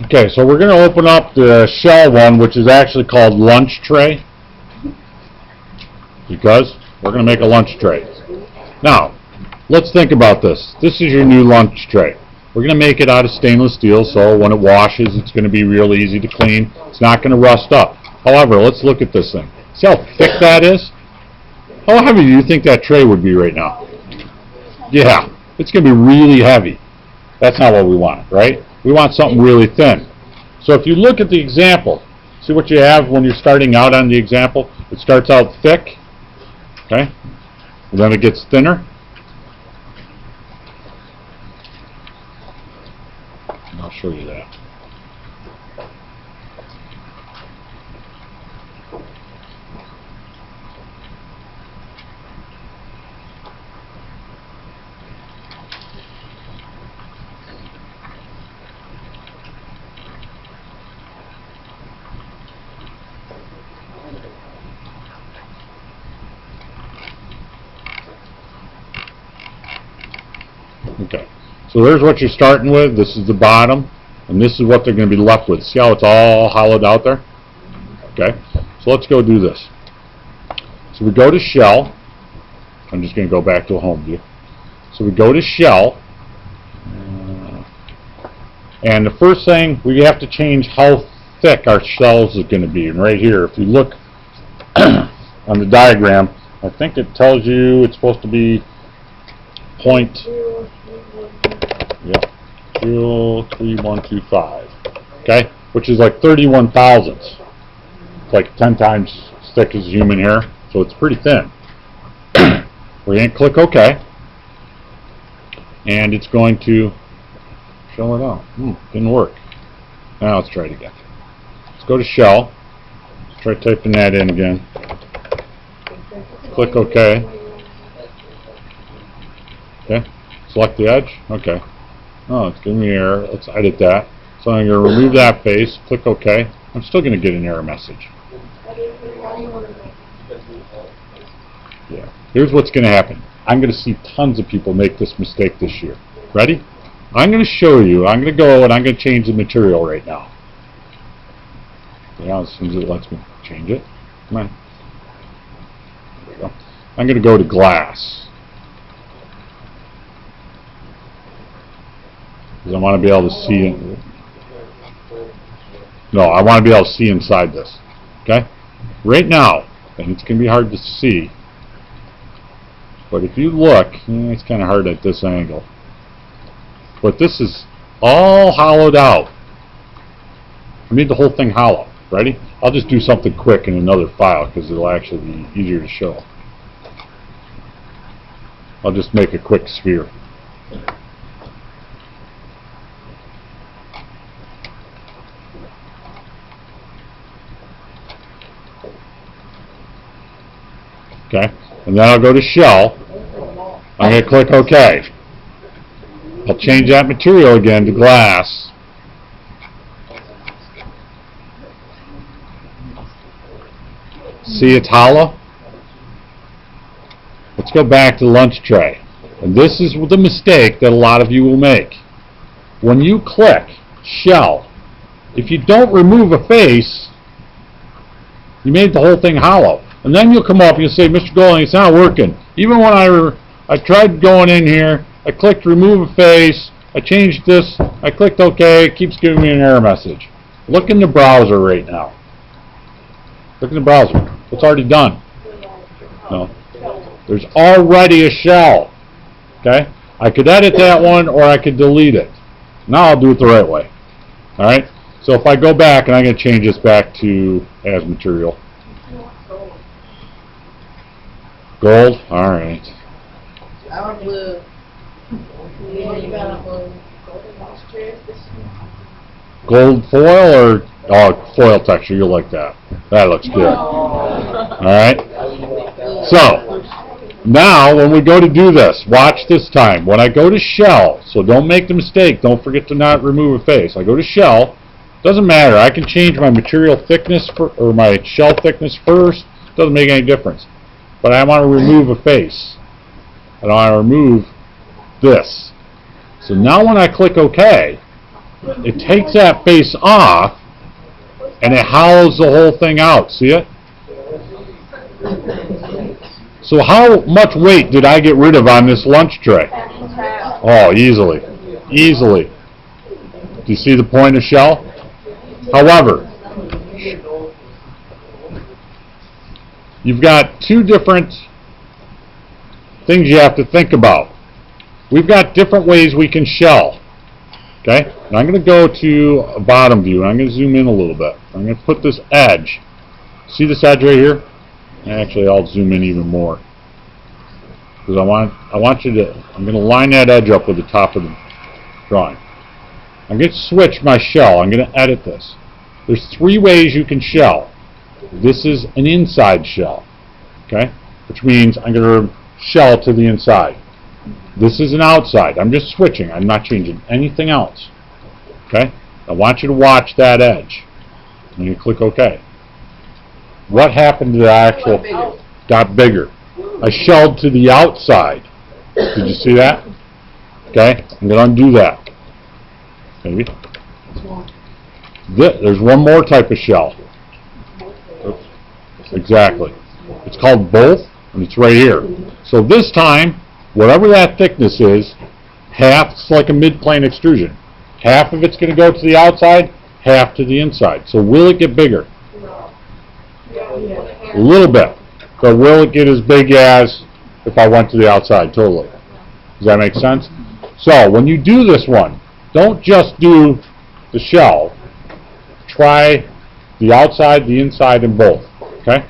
Okay, so we're going to open up the shell one, which is actually called lunch tray, because we're going to make a lunch tray. Now, let's think about this. This is your new lunch tray. We're going to make it out of stainless steel, so when it washes, it's going to be real easy to clean. It's not going to rust up. However, let's look at this thing. See how thick that is? How heavy do you think that tray would be right now? Yeah, it's going to be really heavy. That's not what we want, right? We want something really thin. So if you look at the example, see what you have when you're starting out on the example? It starts out thick, okay? And then it gets thinner. And I'll show you that. Okay, so there's what you're starting with. This is the bottom, and this is what they're going to be left with. See how it's all hollowed out there? Okay, so let's go do this. So we go to shell. I'm just going to go back to a home view. So we go to shell, and the first thing, we have to change how thick our shells is going to be. And right here, if you look on the diagram, I think it tells you it's supposed to be 0.03125, okay, which is like 31 thousandths. It's like 10 times as thick as human hair, so it's pretty thin. We're going to click OK, and it's going to shell it out. Didn't work. Now let's try it again. Let's go to shell. Let's try typing that in again. Click OK. Okay. Select the edge. Okay. Oh, it's giving me an error. Let's edit that. So I'm going to remove that face. Click OK. I'm still going to get an error message. Yeah. Here's what's going to happen. I'm going to see tons of people make this mistake this year. Ready? I'm going to show you. I'm going to go and I'm going to change the material right now. Yeah, as soon as it lets me change it. Come on. There we go. I'm going to go to glass. Because I want to be able to see it. No, I want to be able to see inside this. Okay? Right now, and it's going to be hard to see, but if you look, it's kind of hard at this angle. But this is all hollowed out. I made the whole thing hollow. Ready? I'll just do something quick in another file because it'll actually be easier to show. I'll just make a quick sphere. Okay, and then I'll go to shell. I'm going to click OK. I'll change that material again to glass. See, it's hollow. Let's go back to the lunch tray. And this is the mistake that a lot of you will make. When you click shell, if you don't remove a face, you made the whole thing hollow. And then you'll come up and you'll say, Mr. Golding, it's not working. Even when I tried going in here, I clicked remove a face, I changed this, I clicked OK, it keeps giving me an error message. Look in the browser right now. Look in the browser. It's already done. No. There's already a shell. Okay? I could edit that one or I could delete it. Now I'll do it the right way. Alright? So if I go back, and I'm going to change this back to as material. Gold? Alright. Gold foil or foil texture? You'll like that. That looks good. Alright? So, now when we go to do this, watch this time. When I go to shell, so don't make the mistake, don't forget to not remove a face. I go to shell, doesn't matter. I can change my material thickness or my shell thickness first. Doesn't make any difference. But I want to remove a face. I want to remove this. So now when I click OK, it takes that face off and it hollows the whole thing out. See it? So how much weight did I get rid of on this lunch tray? Oh, easily. Easily. Do you see the point of shell? However, you've got two different things you have to think about. We've got different ways we can shell. Okay? And I'm going to go to a bottom view, and I'm going to zoom in a little bit. I'm going to put this edge. See this edge right here? Actually, I'll zoom in even more. Because I want you to, I'm going to line that edge up with the top of the drawing. I'm going to switch my shell. I'm going to edit this. There's three ways you can shell. This is an inside shell. Okay? Which means I'm going to shell to the inside. This is an outside. I'm just switching. I'm not changing anything else. Okay? I want you to watch that edge. And you click OK. What happened to the actual? Got bigger. I shelled to the outside. Did you see that? Okay? I'm going to undo that. Maybe. There's one more type of shell. Oops. Exactly. It's called both, and it's right here. So this time, whatever that thickness is, half's like a mid-plane extrusion. Half of it's going to go to the outside, half to the inside. So will it get bigger? A little bit. But will it get as big as if I went to the outside? Totally. Does that make sense? So when you do this one, don't just do the shell. Try the outside, the inside, and both. Okay?